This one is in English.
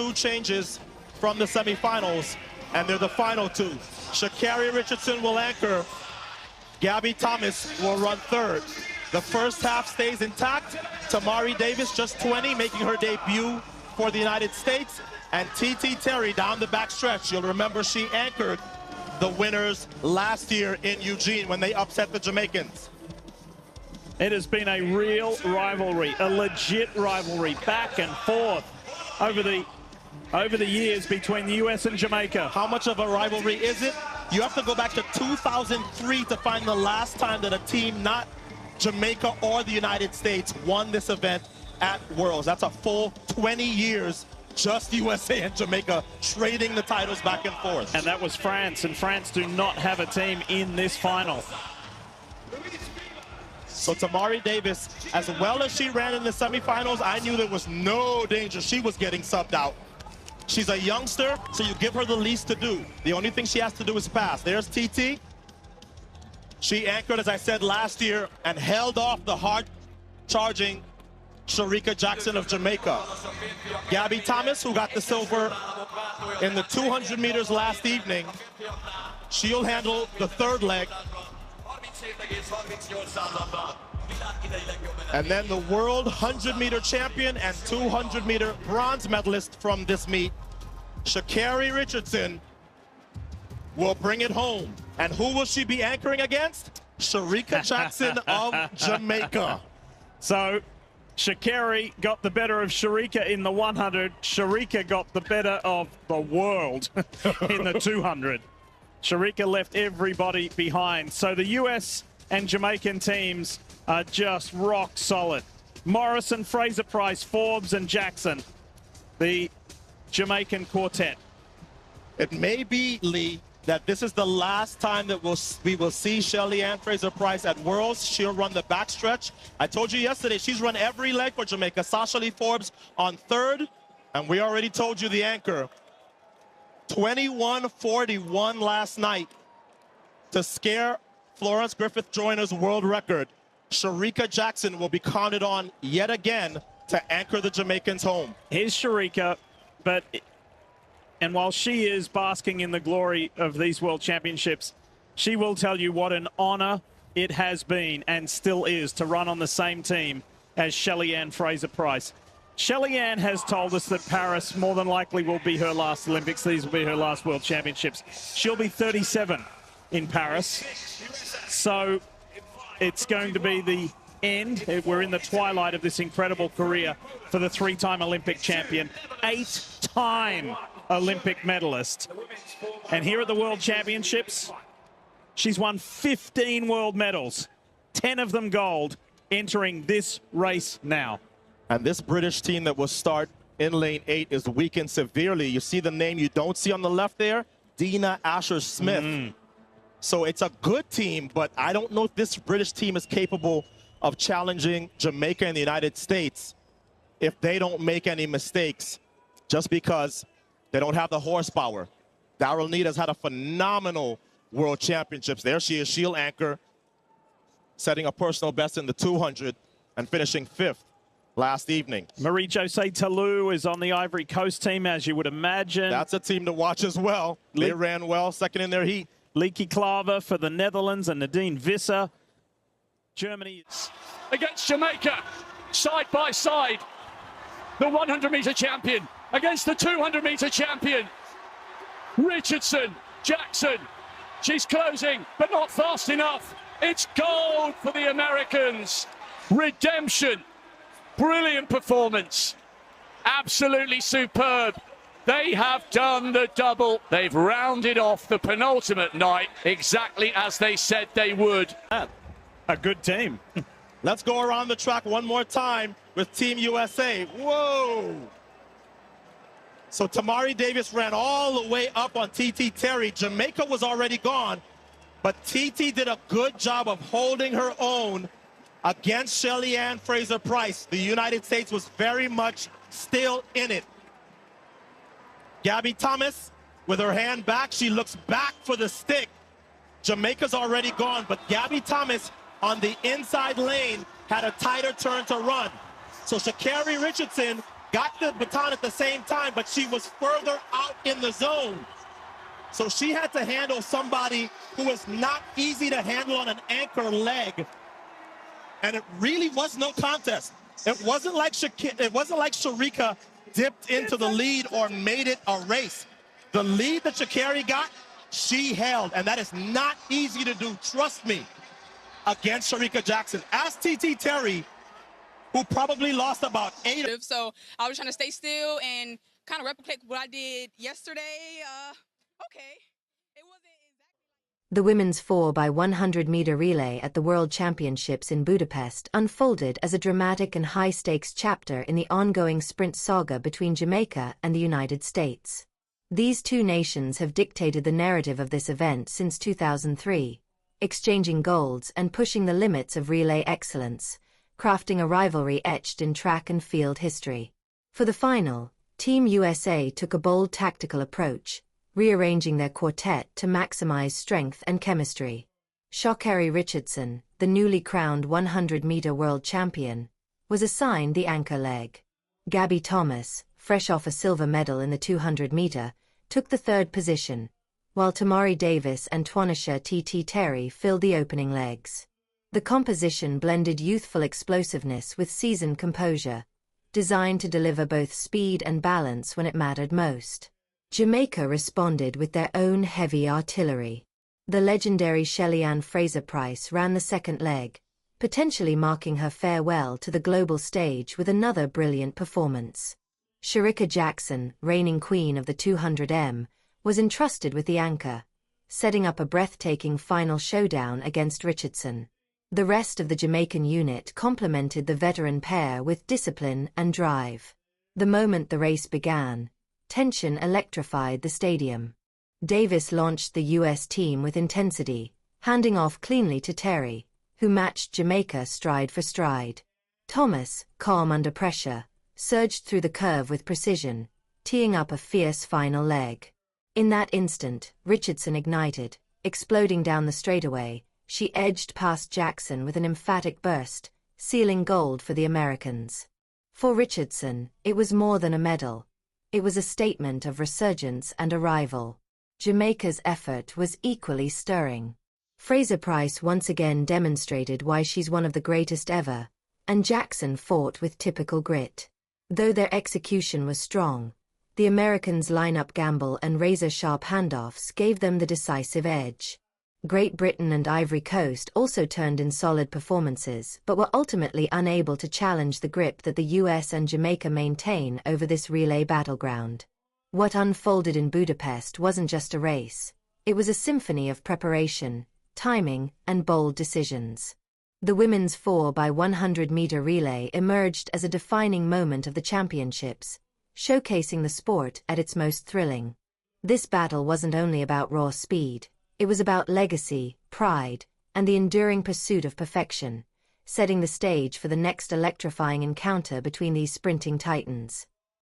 Two changes from the semifinals, and they're the final two. Sha'Carri Richardson will anchor. Gabby Thomas will run third. The first half stays intact. Tamari Davis, just 20, making her debut for the United States. And etched Terry down the back stretch. You'll remember she anchored the winners last year in Eugene when they upset the Jamaicans. It has been a real rivalry, a legit rivalry, back and forth over the years between the US and Jamaica. How much of a rivalry is it? You have to go back to 2003 to find the last time that a team not Jamaica or the United States won this event at Worlds. That's a full 20 years, just USA and Jamaica trading the titles back and forth. And that was France, and France do not have a team in this final. So Tamari Davis, as well as she ran in the semifinals, I knew there was no danger she was getting subbed out. She's a youngster, so you give her the least to do. The only thing she has to do is pass. There's TT. She anchored, as I said, last year and held off the hard-charging Sha'Carri Jackson of Jamaica. Gabby Thomas, who got the silver in the 200 meters last evening, she'll handle the third leg. And then the world 100-meter champion and 200-meter bronze medalist from this meet, Sha'Carri Richardson, will bring it home. And who will she be anchoring against? Sha'Carri Jackson of Jamaica. So Sha'Carri got the better of Sha'Carri in the 100. Sha'Carri got the better of the world in the 200. Sha'Carri left everybody behind. So the US and Jamaican teams are just rock solid. Morrison, Fraser-Price, Forbes, and Jackson, the Jamaican quartet. It may be, Lee, that this is the last time that we will see Shelly-Ann Fraser-Price at Worlds. She'll run the backstretch. I told you yesterday, she's run every leg for Jamaica. Sasha Lee Forbes on third, and we already told you the anchor. 21:41 last night to scare Florence Griffith Joyner's world record. Sha'Carri Jackson will be counted on yet again to anchor the Jamaicans home. Here's Sha'Carri, and while she is basking in the glory of these world championships, she will tell you what an honor it has been and still is to run on the same team as Shelly-Ann Fraser-Price. Shelly-Ann has told us that Paris more than likely will be her last Olympics. These will be her last world championships. She'll be 37 in Paris. So it's going to be the end. We're in the twilight of this incredible career for the three-time Olympic champion, 8-time Olympic medalist. And here at the World Championships, she's won 15 world medals, 10 of them gold, entering this race now. And this British team that will start in lane 8 is weakened severely. You see the name you don't see on the left there? Dina Asher-Smith. So it's a good team, but I don't know if this British team is capable of challenging Jamaica and the United States if they don't make any mistakes, just because they don't have the horsepower. Daryl Need has had a phenomenal World Championships. There she is, she'll anchor, setting a personal best in the 200 and finishing 5th last evening. Marie-José Talou is on the Ivory Coast team, as you would imagine. That's a team to watch as well. They ran well, second in their heat. Leaky Klaver for the Netherlands and Nadine Visser. Germany against Jamaica, side by side. The 100-meter champion against the 200-meter champion. Richardson, Jackson. She's closing, but not fast enough. It's gold for the Americans. Redemption. Brilliant performance. Absolutely superb. They have done the double. They've rounded off the penultimate night exactly as they said they would. A good team. Let's go around the track one more time with Team USA. Whoa! So Tamari Davis ran all the way up on etched Terry. Jamaica was already gone, but TT did a good job of holding her own against Shelly-Ann Fraser-Price. The United States was very much still in it. Gabby Thomas, with her hand back, she looks back for the stick. Jamaica's already gone, but Gabby Thomas on the inside lane had a tighter turn to run. So Sha'Carri Richardson got the baton at the same time, but she was further out in the zone. So she had to handle somebody who was not easy to handle on an anchor leg. And it really was no contest. It wasn't like Sharika dipped into the lead or made it a race. The lead that Sha'Carri got, she held, and that is not easy to do, trust me, against Sharika Jackson. Ask TT Terry, who probably lost about 8. So I was trying to stay still and kind of replicate what I did yesterday. Okay. It wasn't exactly. The women's 4x100m relay at the World Championships in Budapest unfolded as a dramatic and high-stakes chapter in the ongoing sprint saga between Jamaica and the United States. These two nations have dictated the narrative of this event since 2003, exchanging golds and pushing the limits of relay excellence, crafting a rivalry etched in track and field history. For the final, Team USA took a bold tactical approach, rearranging their quartet to maximize strength and chemistry. Sha'Carri Richardson, the newly crowned 100m world champion, was assigned the anchor leg. Gabby Thomas, fresh off a silver medal in the 200m, took the third position, while Tamari Davis and Twanisha TT Terry filled the opening legs. The composition blended youthful explosiveness with seasoned composure, designed to deliver both speed and balance when it mattered most. Jamaica responded with their own heavy artillery. The legendary Shelly-Ann Fraser-Pryce ran the second leg, potentially marking her farewell to the global stage with another brilliant performance. Sharika Jackson, reigning queen of the 200m, was entrusted with the anchor, setting up a breathtaking final showdown against Richardson. The rest of the Jamaican unit complemented the veteran pair with discipline and drive. The moment the race began, tension electrified the stadium. Davis launched the U.S. team with intensity, handing off cleanly to Terry, who matched Jamaica stride for stride. Thomas, calm under pressure, surged through the curve with precision, teeing up a fierce final leg. In that instant, Richardson ignited, exploding down the straightaway. She edged past Jackson with an emphatic burst, sealing gold for the Americans. For Richardson, it was more than a medal. It was a statement of resurgence and arrival. Jamaica's effort was equally stirring. Fraser-Pryce once again demonstrated why she's one of the greatest ever, and Jackson fought with typical grit. Though their execution was strong, the Americans' line-up gamble and razor-sharp handoffs gave them the decisive edge. Great Britain and Ivory Coast also turned in solid performances but were ultimately unable to challenge the grip that the US and Jamaica maintain over this relay battleground. What unfolded in Budapest wasn't just a race, it was a symphony of preparation, timing, and bold decisions. The women's 4x100m relay emerged as a defining moment of the championships, showcasing the sport at its most thrilling. This battle wasn't only about raw speed, it was about legacy, pride, and the enduring pursuit of perfection, setting the stage for the next electrifying encounter between these sprinting titans.